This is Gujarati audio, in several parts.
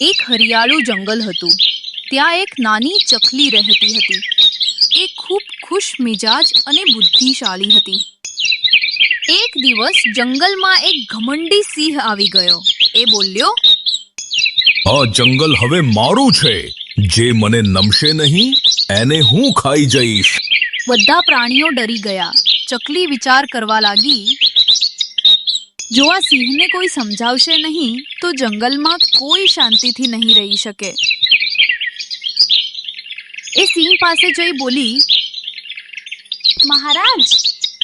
એક હરિયાળું જંગલ હતું. ત્યાં એક નાની ચકલી રહેતી હતી. એ ખૂબ ખુશ મિજાજ અને બુદ્ધિશાળી હતી. એક દિવસ જંગલમાં એક ઘમંડી સિંહ આવી ગયો. એ બોલ્યો, આ જંગલ હવે મારું છે. જે મને નમશે નહીં એને હું ખાઈ જઈશ. બધા પ્રાણીઓ ડરી ગયા. ચકલી વિચાર કરવા લાગી, જો આ સિંહને કોઈ સમજાવશે નહીં તો જંગલમાં કોઈ શાંતિથી નહીં રહી શકે. એ સિંહ પાસે જઈ બોલી, મહારાજ,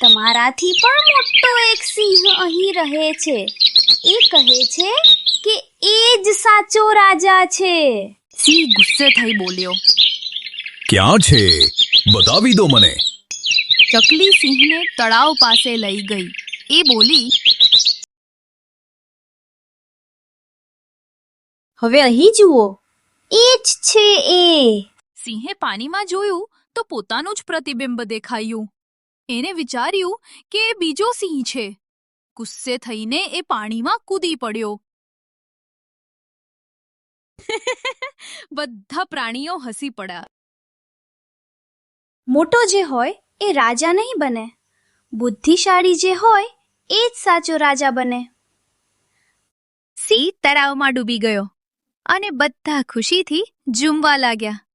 તમારાથી પણ મોટો એક સિંહ અહીં રહે છે. એ કહે છે કે એ જ સાચો રાજા છે. સિંહ ગુસ્સે થઈ બોલ્યો, ક્યાં છે? બતાવી દો મને. ચકલી સિંહને તળાવ પાસે લઈ ગઈ. એ બોલી, હવે અહીં જુઓ, એ જ છે એ. સિંહે પાણીમાં જોયું તો પોતાનું જ પ્રતિબિંબ દેખાયું. એને વિચાર્યું કે એ બીજો સિંહ છે. ગુસ્સે થઈને એ પાણીમાં કૂદી પડ્યો. બધા પ્રાણીઓ હસી પડ્યા. મોટો જે હોય એ રાજા નહીં બને. બુદ્ધિશાળી જે હોય એ જ સાચો રાજા બને. સિંહ તળાવમાં ડૂબી ગયો અને બધા ખુશીથી ઝૂમવા લાગ્યા.